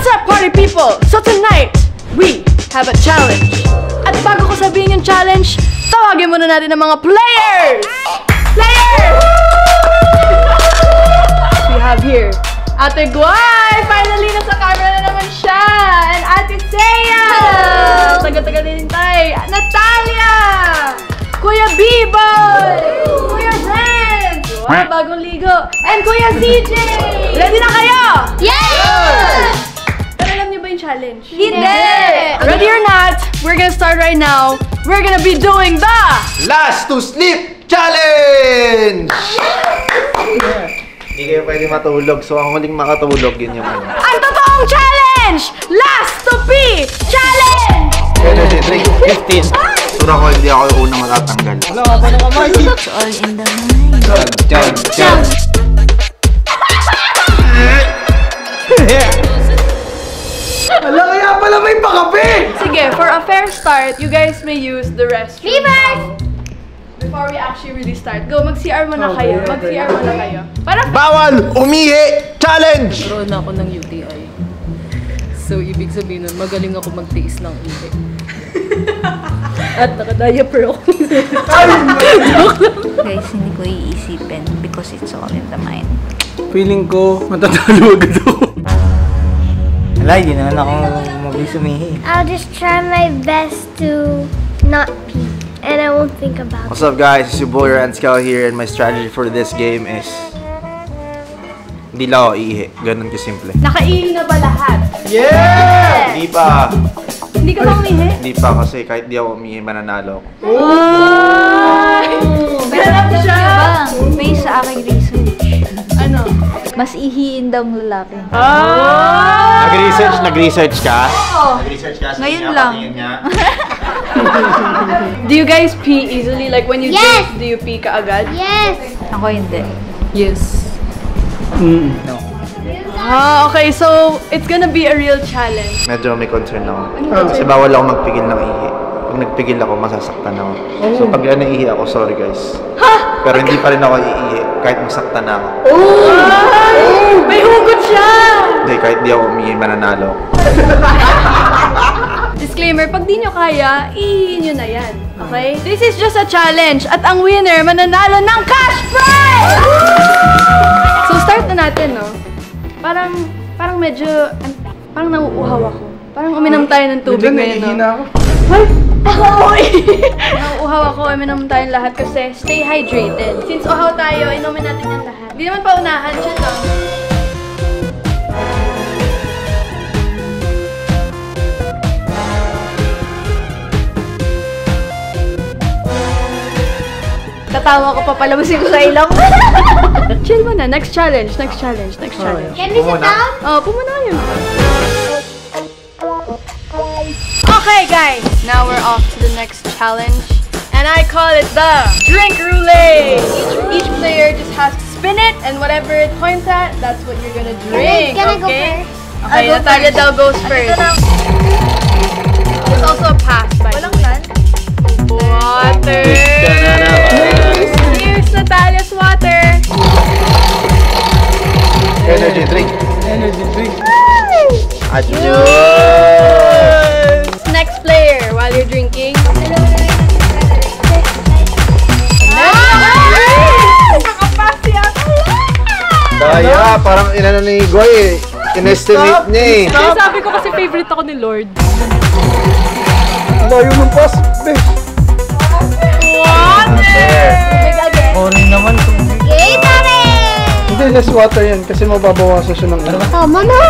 What's up, party people? So tonight, we have a challenge. At bago ko sabihin yung challenge, tawagin muna natin ang mga players! Players! We have here Ate Guay! Finally, nasa camera na naman siya! And Ate Seiya! Taga-taga din tayo. Natalia! Kuya B-Boy! Kuya Renz! Wow, bagong ligo! And Kuya CJ! Ready na kayo? Yes! Pero alam niyo ba yung challenge? Hindi! Ready or not, we're gonna start right now. We're gonna be doing the Last to Sleep Challenge! Hindi kayo pwede matulog, so ang huling makatulog, yun yung ano. ang totoong challenge! Last to Pee Challenge! Energy drink, 15. Sura ko hindi ako yung unang matatanggal. It's all in the mind. Jump! Ala, kaya pala may pakape! Sige, for a fair start, you guys may use the restroom. Fever! Before we actually really start. Go, mag-CR muna kayo. Mag-CR muna kayo. Para Bawal umihi challenge! Nagkaroon ako ng UTI. So, ibig sabihin nun, magaling ako magtiis ng ihi. At naka-diaper ako. Guys, hindi ko iisipin because it's all in the mind. Feeling ko, matatalo agad ako. Wala, hindi naman ako mabilis umihi. I'll just try my best to not pee, and I won't think about it. What's up guys, it's your boy Ranskal here and my strategy for this game is hindi lang ako iihi, ganun kasimple. nakaihi na ba lahat? Yeah! Hindi pa. Hindi ka ba umihi? Hindi pa kasi kahit di ako umihi, mananalo ako. Ganap siya! Based sa aking research, Ano? mas ihiin daw ng lalaki. Nag-research ka? Nag-research ka? Ngayon lang. Do you guys pee easily? Like when you Yes! drink, do you pee ka agad? Yes! Ako hindi. Yes. No. Okay, so it's gonna be a real challenge. Medyo may concern ako. Kasi bawal ako magpigil ng ihi. Pag nagpigil ako, masasaktan ako. So pag naihi ako, sorry guys. Pero hindi pa rin ako iihi kahit masaktan na ako. May hugot siya! Hindi, kahit di ako umihi, mananalo ako. Disclaimer, pag di nyo kaya, ihihin nyo na yan. Okay? This is just a challenge at ang winner mananalo ng cash prize! So start na natin, no? Parang medyo, parang nauuhaw ako. Parang uminom tayo ng tubig ngayon, no? ako. Ay! Nauuhaw ako, uminom tayong lahat kasi stay hydrated. Since uhaw tayo, inumin natin yung lahat. Hindi naman paunahan siya, no? Tatawa ko pa palabasin ko sa ilong. Chill mo na. Next challenge. Can we sit Muna. down? Oh, pumuna yun. Okay, guys. Now we're off to the next challenge. And I call it the Drink Roulette. Each player just has to spin it, and whatever it points at, that's what you're gonna drink. Can I go Okay? first? Okay, Natalia daw goes first. There's also a pass, by the way. Water! Here's Natalia's water! Energy drink. Energy drink. Next player, while you're drinking. Nakapasi ako! Daya, parang inano ni Goy eh. In-estimate niya eh. Sabi ko kasi favorite ako ni Lord. Layo ng pass. Water! Boring naman. Yay, Tari! Hindi, less water yan kasi mababawasan siya ng ano. Tama na!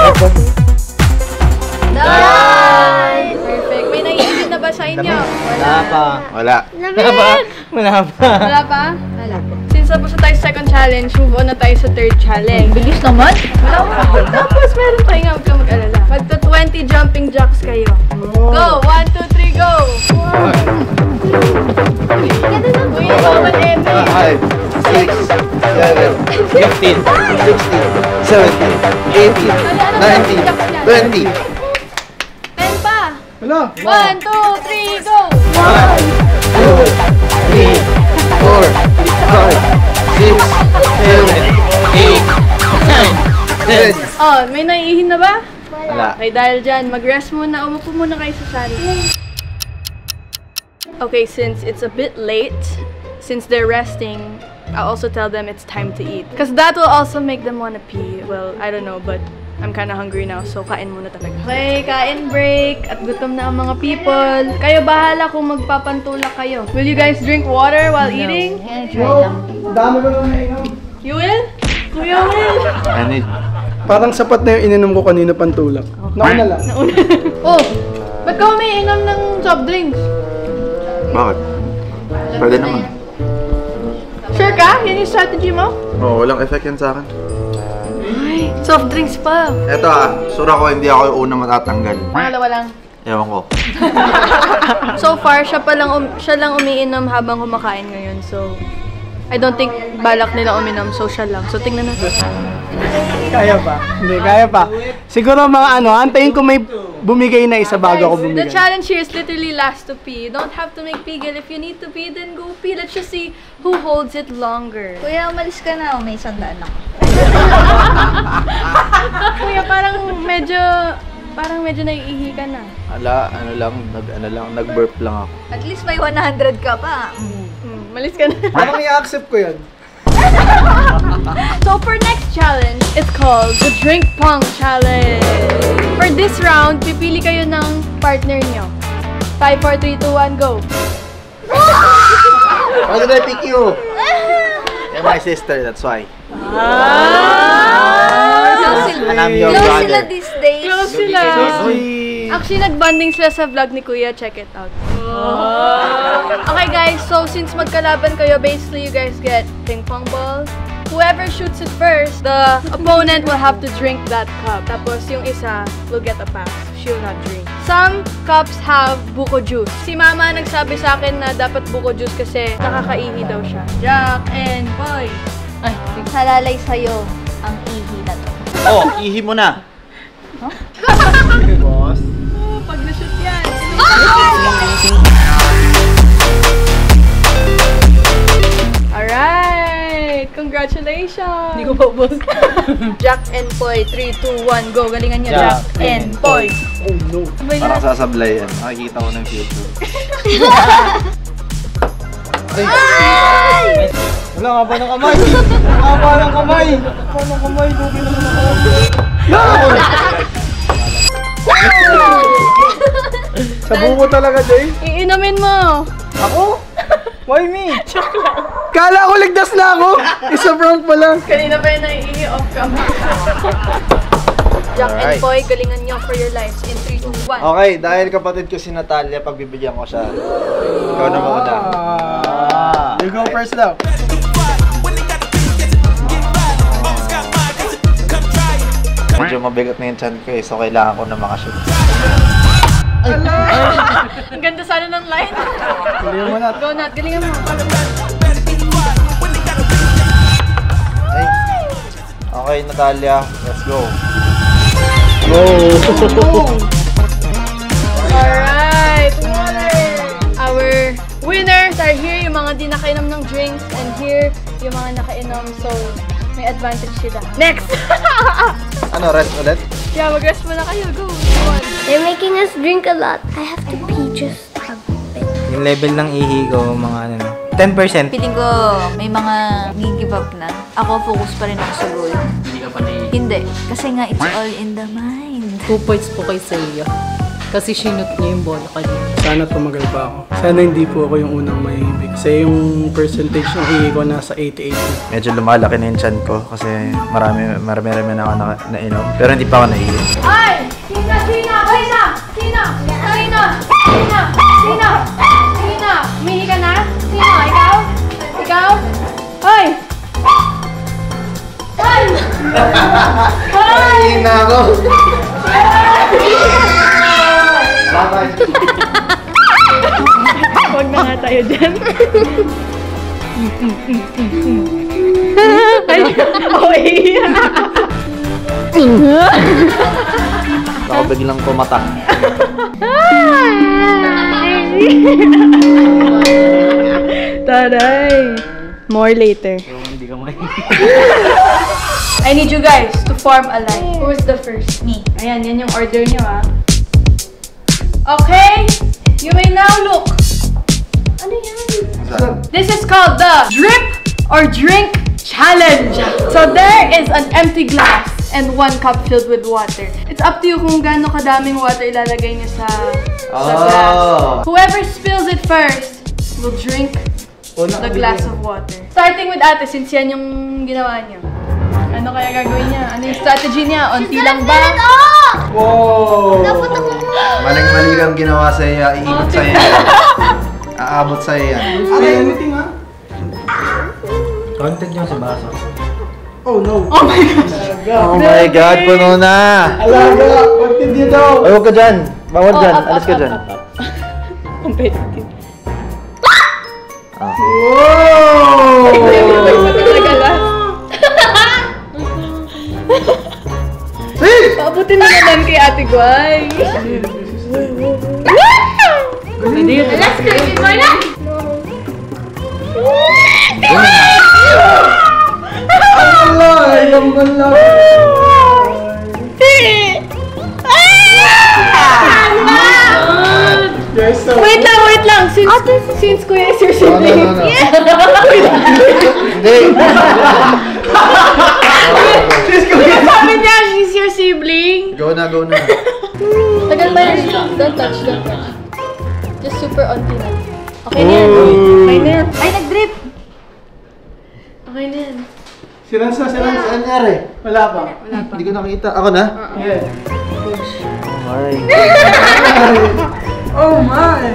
Done! Perfect. May naiinit na ba sa inyo? Wala pa. Wala. Wala pa. Wala pa? Wala pa. Since tapos na tayo sa second challenge, move on na tayo sa third challenge. Bilis naman. Wala pa. Tapos meron tayo nga, huwag kang mag-alala. Magto 20 jumping jacks kayo. Go! 1, 2, 3, go! Kuya, bawal eme. 5, 6, 7, 15, 16, 17, 18, 19, 20. 10 pa! Wala. 1, 2, 3, go! 1, 2, 3, 4, 5, 6, 7, 8, 9, 10. Oh, may naiihin na ba? Wala. Okay, dahil dyan, mag-rest muna. Umupo muna kayo sa sala. Okay, since it's a bit late, since they're resting, I'll also tell them it's time to eat. Because that will also make them want to pee. Well, I don't know, but I'm kind of hungry now, so kain muna talaga. Okay, kain break. At gutom na ang mga people. Kayo bahala kung magpapantulak kayo. Will you guys drink water while eating? Dami ko naman nainom. You will? Kuya will? I need... Parang sapat na yung ininom ko kanina pantulak. Nauna lang. Oh, ba't ka umiinom ng soft drinks? Bakit? Pwede naman. Sure ka? Yan yung strategy mo? Oo, walang effect yan sa akin. Ay, soft drinks pa. Eto sura ko hindi ako yung unang matatanggal. Pangalawa lang. Ewan ko. So far, siya lang umiinom habang kumakain ngayon. So, I don't think balak nila uminom. So, siya lang. So, tingnan natin. Kaya pa. Hindi, kaya pa. Siguro mga antayin ko may bumigay na isa bago ako The bumigay. challenge here is literally last to pee. You don't have to make pigil. If you need to pee, then go pee. Let's just see who holds it longer. Kuya, umalis ka na. May 100 ako. Kuya, parang medyo naiihi ka na. Nag-burp lang ako. At least may 100 ka pa. Malis ka na. Parang i-accept ko yan. So for next challenge, it's called the Drink Pong Challenge. For this round, pipili kayo ng partner nyo. 5, 4, 3, 2, 1, go! Why did I pick you? You're my sister, that's why. And I'm your Close brother. sila these days. Close sila. Actually, nag-bonding sila sa vlog ni Kuya. Check it out. Okay guys, so since magkalaban kayo, basically you guys get ping pong balls. Whoever shoots it first, the opponent will have to drink that cup. Tapos yung isa will get a pass. She'll not drink. Some cups have buko juice. Si Mama nagsabi sa akin na dapat buko juice kasi nakakaihi daw siya. Jack and Boy. Ay, halalay sa'yo ang ihi na to. Oh, ihi mo na. Boss. Oh, pag na-shoot yan. Alright! Congratulations! Hindi ko pa ubos. Jack and Poy, 3, 2, 1, go! Galingan niyo, Jack and Poy! Oh no. Sabay Parang na. sasablay yan. Nakikita ko ng future. Wala nga ba ng kamay? Wala nga ba ng kamay? Wala ng kamay. Dugi na naman Sa buko talaga, Jay. Iinumin mo! Ako? Why me? Kala ko ligtas na ako. Isa prank pa lang. Kanina pa yun nai-off camera. Jack and Alright. Poy, galingan niyo for your lives in 3, 2, 1. Okay, dahil kapatid ko si Natalia, pagbibigyan ko siya. Ikaw na muna. You go first daw. Medyo mabigat na yung chan ko so kailangan ko na makashoot. Ang ganda sana ng line. Galingan mo na. Go, Nat. Galingan mo. Ay. Okay, Natalia, let's go. Alright! Our winners are here, yung mga di nakainom ng drinks, and here, yung mga nakainom, so may advantage sila. Next! Ano, rest ulit? Yeah, mag-rest muna kayo. Go! They're making us drink a lot. I have to pee just a bit. Yung level ng ihi ko, mga ano na, 10%. Feeling ko may mga give up na. Ako, focus pa rin ako sa goal. Hindi ka pa Hindi. Kasi nga, it's all in the mind. 2 points po kay Seiya. Kasi sinut niya yung bola kanina. Sana tumagal pa ako. Sana hindi po ako yung unang mahihibig. Kasi yung percentage ng ihi ko nasa 88 na. Medyo lumalaki na yung chan ko kasi marami na ako nainom. Pero hindi pa ako naihi. Ay! Sina! Sina! Sina! Sina! Sina! Sina! Sina! Sina! Umihi ka na? Sino? Ikaw? Ikaw? Hoy! Hoy! Hoy! Ihi na ako! Bye-bye! Huwag na nga tayo dyan. Ay, okay. Baka biglang pumatak. Taray! More later. Hindi ka may... I need you guys to form a line. Who is the first? Me. Ayan, yan yung order nyo, ha? Okay, you may now look. Ano yan? This is called the Drip or Drink Challenge. So there is an empty glass and 1 cup filled with water. It's up to you kung gaano kadaming water ilalagay niyo sa glass. Whoever spills it first will drink the glass of water. Starting with ate, since yan yung ginawa niyo. Ano kaya gagawin niya? Ano yung strategy niya? Unti lang ba? Wow! Maling-mali kang ginawa sa iya, iikot sa iya. Aabot sa iya. Anything ha? Content nyo sa baso. Oh no! Oh my gosh! Oh my God, puno na! Alaga! Continue daw! Ay, huwag ka dyan. Bawal dyan. Alis ka dyan. Competitive. Wow! Paabutin na naman kay Ate Guay. Pwede yun. Let's go! Boy na! Alay! Lamban lang! Yes, so... Wait lang! Since Kuya is your sibling. Hindi! Sabi niya, she's your sibling. Go na. Tagal ba yan? Don't touch. Just super onti na. Okay na yan. Ay, nag-drip. Okay na yan. Si Rans na. Ano nangyari? Wala pa. Hindi ko nakita. Ako na? Yeah. Oh my. Oh my!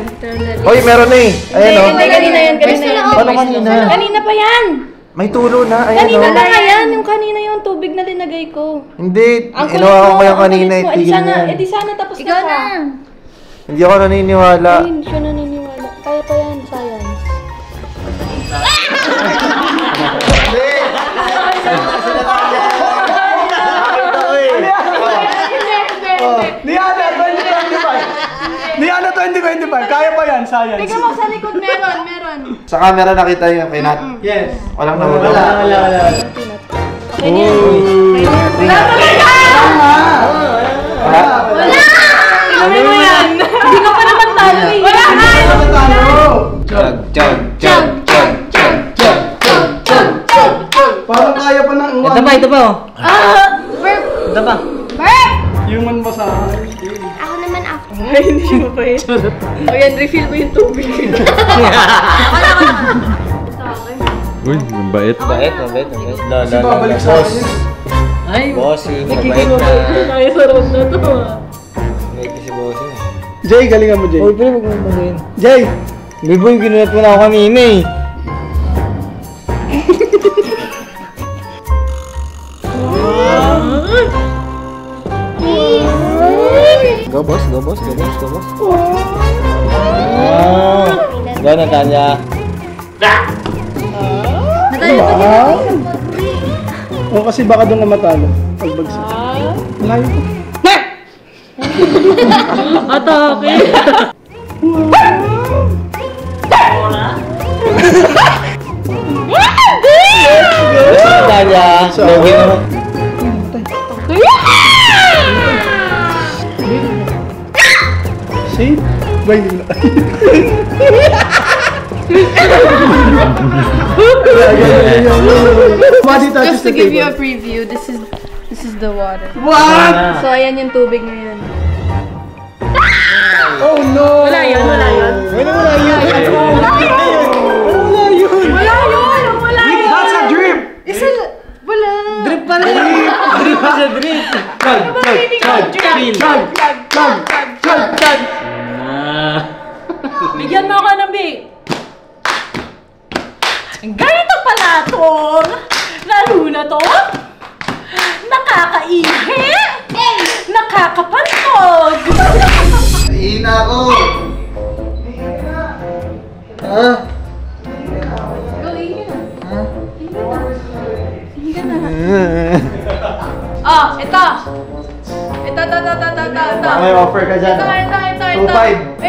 Hoy, meron na eh. Ayan o. Hindi, kanina yan. Paano kanina? Kanina pa yan. May tulo na. Ayan Kanina o. na nga yan. Yung kanina yung tubig na linagay ko. Hindi. Ang kulit Inawa ko mo, yung ang kanina. kulit mo. Itigil na yan. Di sana tapos na Ikaw siya. na. Hindi ako naniniwala. Ay, hindi siya naniniwala. Kaya pa yan, science. Niana 2025! Niana 2025! Kaya pa yan, science! Tingnan mo sa likod, meron. Sa camera nakita yung kay Nat. Yes! Walang nahulog. Wala. Okay na yan. Wala talaga! Wala. Ano mo yan? Hindi ka pa naman talo eh. Wala ka! Chug. Parang kaya pa ng Ito pa oh. Burp! Ito pa. Burp! human basahan. Ako naman after. Ay, hindi siya mapahit. O yan, refill mo yung tubig. Uy, mabait. Mabait. Kasi babalik sa akin yun. Ay, bossing. Mabait na. Tayo sa road na to. Mabait na si bossing. Jay, galingan mo, Jay. Uy, pero huwag mo magayin. Jay! Biboy, ginulat mo na ako kanina eh. Go boss. Go Natalia. O kasi baka doon ka matalo. Pagbagsak. Layo ko. Atake! Natalia. Logi mo. See? Ba, hindi na. Just to give you a preview, this is the water. What? So ayan yung tubig ngayon. Oh no! Wala yun. Wala yun! That's a drip! Wala. Drip pa rin. Drip pa sa drip. Chug! Bigyan mo ako ng big. Ganito pala to. Lalo na to. Nakakaihi. Nakakapantog. Hihina ako! Ha? Go, ihi na. Ihi na. Oh, ito. Ito. Baka may offer ka dyan. Ito.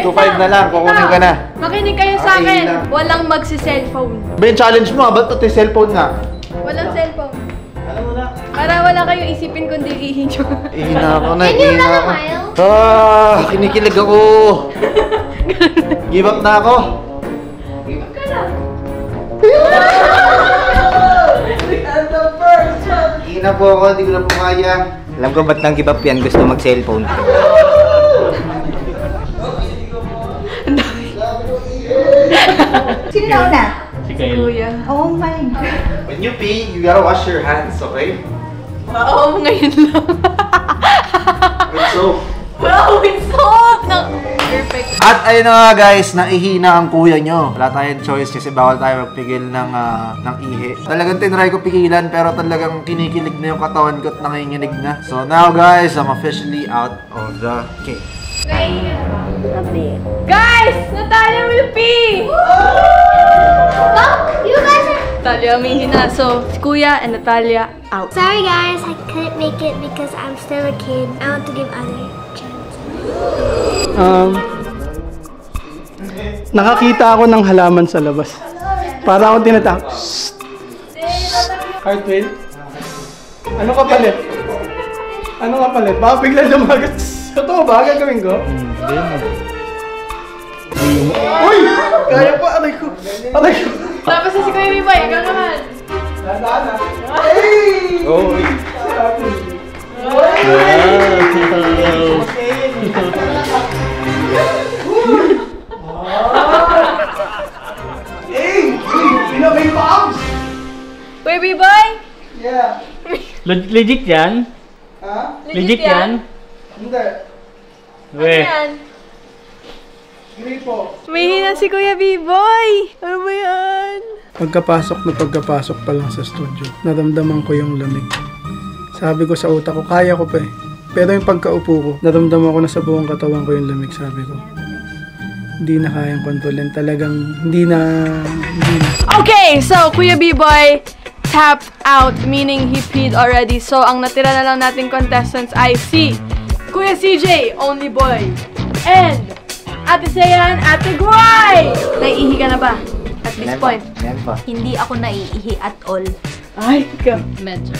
2.5 na lang, kukunin ka na. Makinig kayo sa Sige akin. na. Walang magsi-cellphone. Ben, challenge mo, ba't ito cellphone nga? Walang cellphone. Para wala kayong isipin kundi ihi nyo. Ihina ako na, Can you ihina run a ako. mile? Kinikilig ako. Give up na ako. Ihina po ako, hindi ko na po kaya. Alam ko ba't nang give up yan? Gusto mag-cellphone. Sino na una? Si Kyle. Kuya. Oh my God. When you pee, you gotta wash your hands, okay? Oo, ngayon lang. With soap. Wow, with soap! Perfect. At ayun na nga guys, naihina ang kuya nyo. Wala tayong choice kasi bawal tayo magpigil ng ihi. Talagang tinry ko pigilan pero talagang kinikilig na yung katawan ko at nanginginig na. So now guys, I'm officially out of the cake. Guys! Natalia will pee! Look, you guys are... Natalia may hina. So, si Kuya and Natalia out. Sorry guys, I couldn't make it because I'm still a kid. I want to give other chances. Nakakita ako ng halaman sa labas. Para akong tinatawag. Cartwheel? Ano ka palit? Ano ka palit? Baka bigla lumagat. Totoo ba? Gagawin ko? Uy! Kaya pa! Aray ko! Aray ko! Tapos na si Kuya Biboy. Ikaw naman. Dadaan na. Hey! Oh, Hey! Pinabay bombs! Kuya Biboy? Yeah. Legit yan? Ha? Legit yan? Hindi. Weh. Yan. Gripo. May hina si Kuya Biboy. Ano ba yan? Pagkapasok pa lang sa studio, naramdaman ko yung lamig. Sabi ko sa utak ko, kaya ko pa eh. Pero yung pagkaupo ko, naramdaman ko na sa buong katawan ko yung lamig. Sabi ko, hindi na kayang kontrolin. Talagang hindi na. Okay, so Kuya Biboy tapped out, meaning he peed already. So ang natira na lang nating contestants ay si Kuya CJ, only boy, and Ate Seyan, Ate Guay! Naiihi ka na ba? At this point. Yan pa. Hindi ako naiihi at all. Ay, ka. Medyo.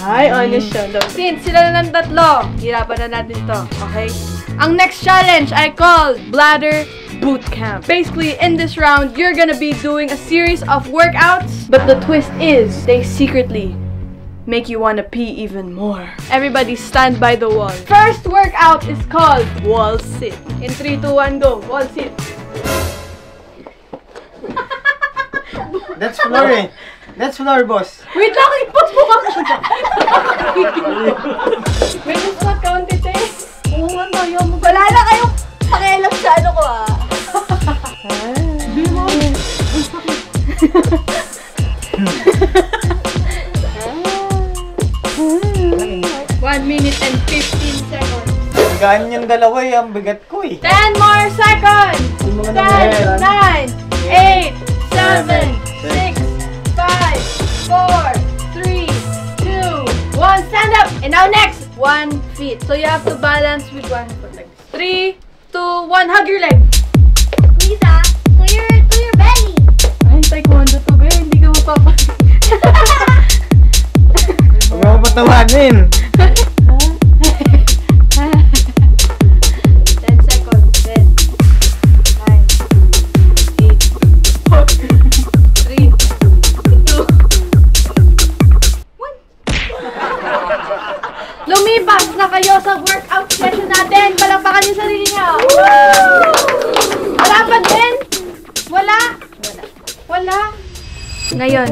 Ay, honest siya. Since sila na ng tatlo, hirapan na natin to, okay? Ang next challenge I call Bladder Bootcamp. Basically, in this round, you're gonna be doing a series of workouts, but the twist is, they secretly make you wanna pee even more. Everybody stand by the wall. First workout is called wall sit. In 3, 2, 1, go. Wall sit. That's floor eh. That's floor, boss. Wait lang, i-pause mo ka. Wait, let's not count it eh. Oo nga, tayo mo. Wala na kayong pakialam sa ano ko ah. Hindi mo. 1 minute and 15 seconds. Gaan yung dalawa eh. Ang bigat ko eh. 10 more seconds. 10, 9, 8, 7, 6, 5, 4, 3, 2, 1. Stand up. And now next, 1 feet. So you have to balance with 1 foot like this. 3, 2, 1. Hug your leg. Lisa, to your belly. Ay, taekwondo to, be. Hindi ka mapapag. Huwag ako patawanin. 10 seconds. 10, 9, 8, 4, 3, 2, 1. Lumipas na kayo sa workout session natin. Palakpakan niyo sarili niyo. Wala pa din? Wala? Wala? Ngayon,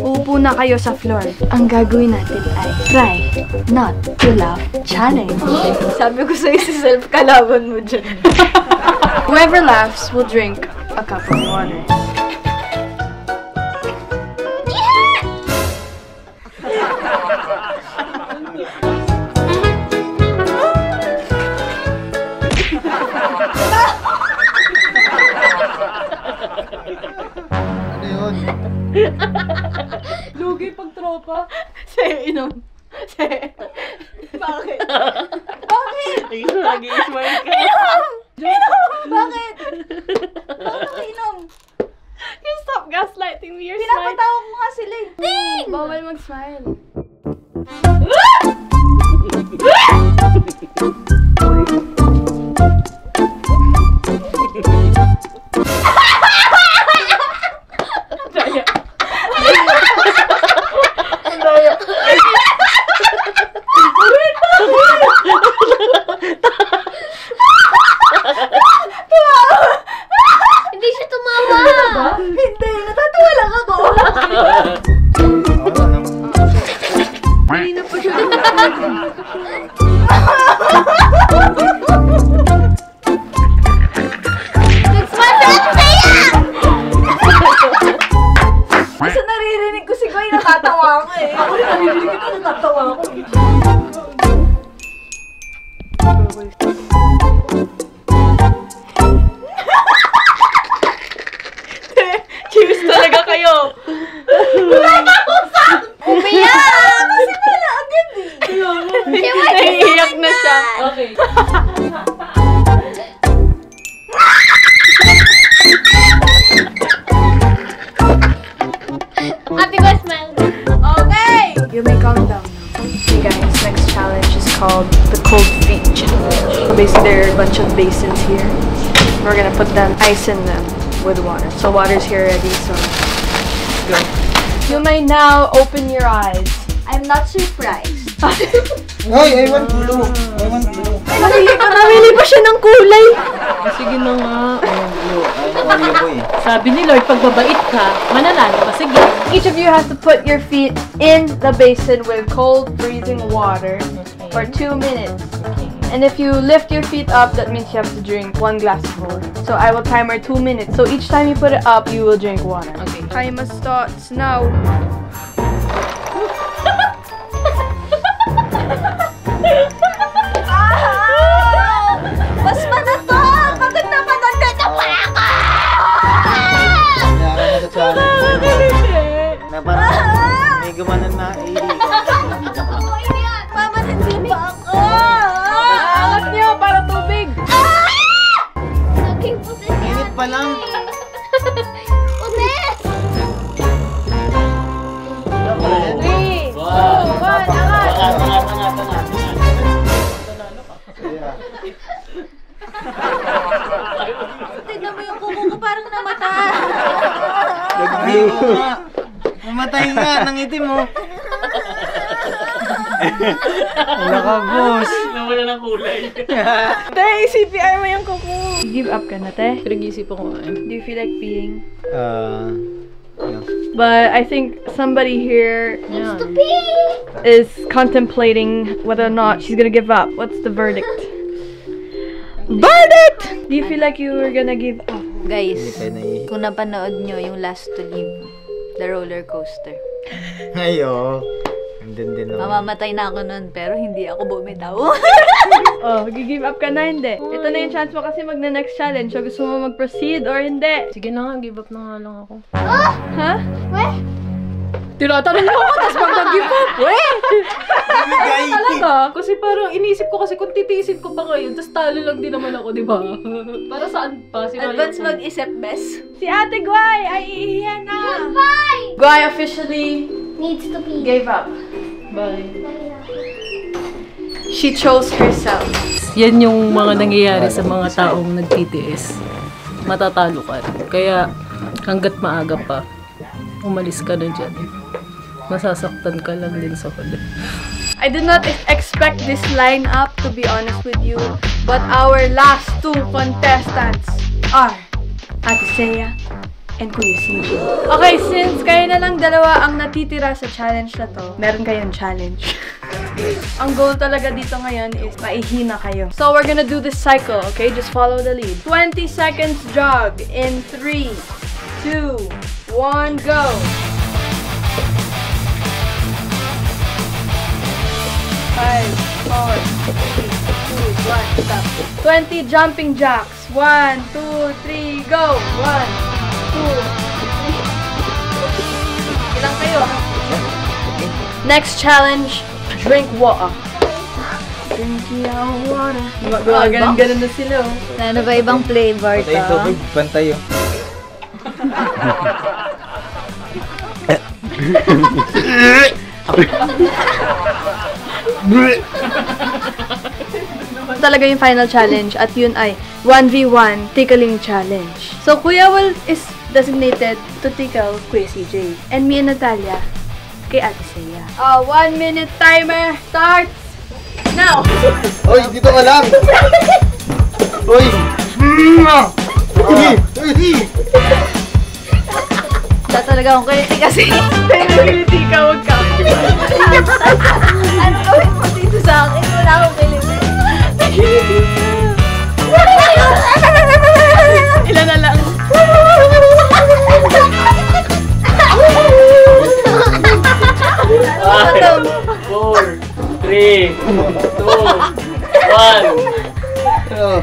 uupo na kayo sa floor. Ang gagawin natin ay try not to laugh challenge. Sabi ko sa'yo si self, kalaban mo dyan. Whoever laughs will drink a cup of water. Lugi pag tropa. Sa'yo inom. Sa'yo. Bakit? Bakit? Nag-i-smile ka. Inom! Inom! Bakit? Bakit inom? You stop gaslighting me. You're Pinapatawag mo nga sila eh. smiling. Bawal mag-smile. Hindi siya tumawa. Hindi, natatawa lang ako. Hindi na pa siya. Kasi naririnig ko si Goy, natatawa ako eh. Ako rin naririnig ko, natatawa ako. Cheers talaga kayo. Wala na akong sak! Umiyak! Kasi wala agad eh. Naiiyak na siya. Okay. Ate ko, smile. Okay! You may calm down now. Okay guys, next challenge is called the cold feet challenge. So basically there are a bunch of basins here. We're gonna put them, ice in them with water. So water's here already, so go. You may now open your eyes. I'm not surprised. Ay, I want blue. I want blue. Namili pa siya ng kulay. Sige na nga. Oreo ko eh. Sabi ni Lord, pag babait ka, mananalo ka. Sige. Each of you has to put your feet in the basin with cold, freezing water for 2 minutes. And if you lift your feet up, that means you have to drink 1 glass of water. So I will timer 2 minutes. So each time you put it up, you will drink water. Okay. Timer starts now. Mas na to! Pagod na pagod na ako! Nangyari na sa challenge. Na parang may gumanon na Mama, nandito ako! Angas niyo para tubig. Naging putis yan. Init pa lang. Putis! 3, 2, 1, angas! Tignan mo yung kuko ko parang namata. Namatay nga, nangitim mo. Wala ka, boss. Nawala ng kulay. Te, CPR mo yung kuko. Give up ka na, te. Pinag-iisipan ko nga eh. Do you feel like peeing? Yeah. But I think somebody here Yan. is contemplating whether or not she's gonna give up. What's the verdict? Verdict! Do you feel like you were gonna give up? Guys, Hindi kayo naihi. kung napanood nyo yung Last to Live, the roller coaster. Ayo. Andun din ako. Mamamatay na ako nun, pero hindi ako bumitaw. Oh, give up ka na, hindi. Ito na yung chance mo kasi magna-next challenge. So, gusto mo mag-proceed or hindi? Sige na nga, give up na nga lang ako. Ha? Tinatanong mo ako, tapos mag-give up. Bigay! Talaga, kasi parang inisip ko kasi kung titiisin ko pa ngayon, tapos talo lang din naman ako, di ba? Para saan pa? Advance mag-isip, bes. Si Ate Guay ay iiyan na. Bye! Guay officially Needs to pee. gave up. Bye. She chose herself. Yan yung mga nangyayari sa mga taong nagtitiis. Matatalo ka rin. Kaya hanggat maaga pa, umalis ka na dyan. Masasaktan ka lang din sa huli. I did not expect this lineup, to be honest with you. But our last 2 contestants are Ate Seiya and Kuya CJ. Okay, since kayo na lang dalawa ang natitira sa challenge na to, meron kayong challenge. Ang goal talaga dito ngayon is maihina kayo. So we're gonna do this cycle, okay? Just follow the lead. 20 seconds jog in 3, 2, 1, go! 5, 4, 3, 2, 1, stop. 20 jumping jacks. 1, 2, 3, go! 1, 2, 3. Ilang kayo? Next challenge, drink water. Drink your water. Ganun na sila. Ano ba ibang flavor Patay yung to? tubig, pantay yun. Talaga yung final challenge at yun ay 1v1 tickling challenge. So Kuya Will is designated to tickle Kuya CJ. And me and Natalia kay Ate Seiya. 1 minute timer starts now! Oy, dito ka lang! Oy! Wala talaga akong kiliti kasi. Kiliti ka, huwag ka. Ano gawin mo dito sa akin? Wala akong kiliti. Ilan na lang? Five, 4, 3, 2, 1.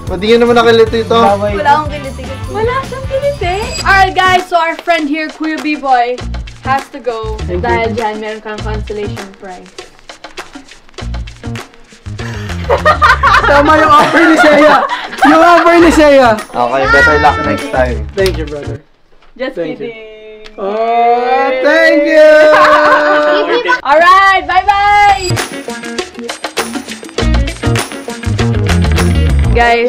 Pati yun naman nakilito ito. Wala akong kiliti kasi. Wala siyang kiliti. Alright guys, so our friend here, Kuya B-Boy, has to go. Dahil dyan, meron kang consolation prize. Tama yung offer ni Seiya. Yung offer ni Seiya. Okay, better luck next time. Thank you, brother. Just Thank you. kidding. Oh, thank you! Alright, bye-bye! Guys,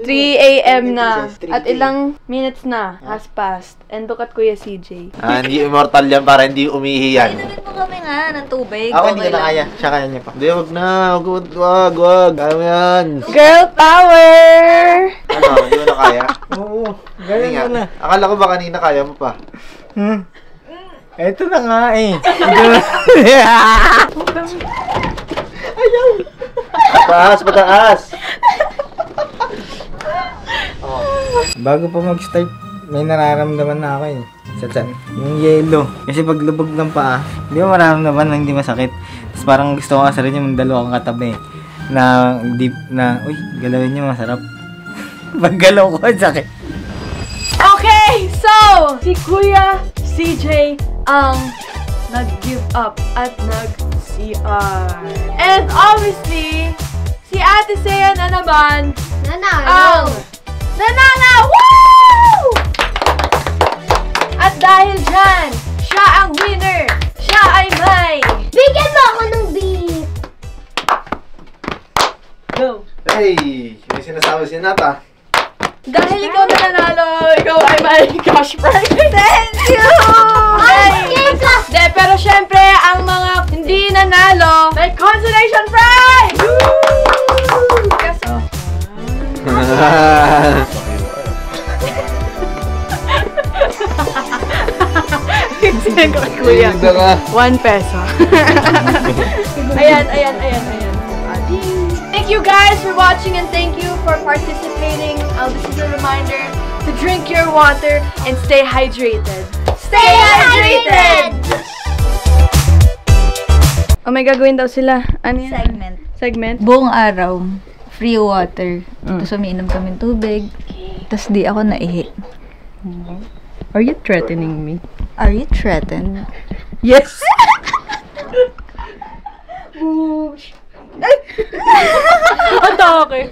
3 a.m. na at ilang minutes na has passed. And look at Kuya CJ. Hindi immortal yan para hindi umihi yan. Inunin mo kami nga ng tubig. Ako hindi ko Okay na lang. kaya. Siya kaya niya pa. Hindi, wag na. Wag. Kaya mo yan. Girl power! Ano, hindi mo na kaya? Oo. Hindi Ganyan nga. mo na. Akala ko ba kanina kaya mo pa? Eto na nga eh. Pataas. Bago pa mag-start, may nararamdaman na ako eh. Sa tiyan. Yung yellow. Kasi pag lubog ng paa, hindi mo mararamdaman na hindi masakit. Tapos parang gusto ko nga rin yung dalawa kang katabi. Na deep na, uy, galawin niyo masarap. Pag galaw ko, sakit. Okay, so, si Kuya CJ ang nag-give up at nag-CR. And obviously, si Ate Seiya na naman ang nanalo! Woo! At dahil dyan, siya ang winner! Siya ay may... Bigyan mo ako ng beat! Go! Hey, may sinasabi si Nata. Dahil ikaw na nanalo, ikaw ay may cash prize! Thank you! De, pero syempre, ang mga hindi nanalo, may consolation prize! Kasi... Sinabi ko kay Kuya. 1 peso. Ayan. Thank you guys for watching and thank you for participating. This is a reminder to drink your water and stay hydrated. Stay hydrated! Oh, may gagawin daw sila. Ano yan? Segment. Segment? Buong araw, free water. Tapos umiinom kami tubig. Tapos di ako naihi. Are you threatening me? Are you threatened? Yes! Atake!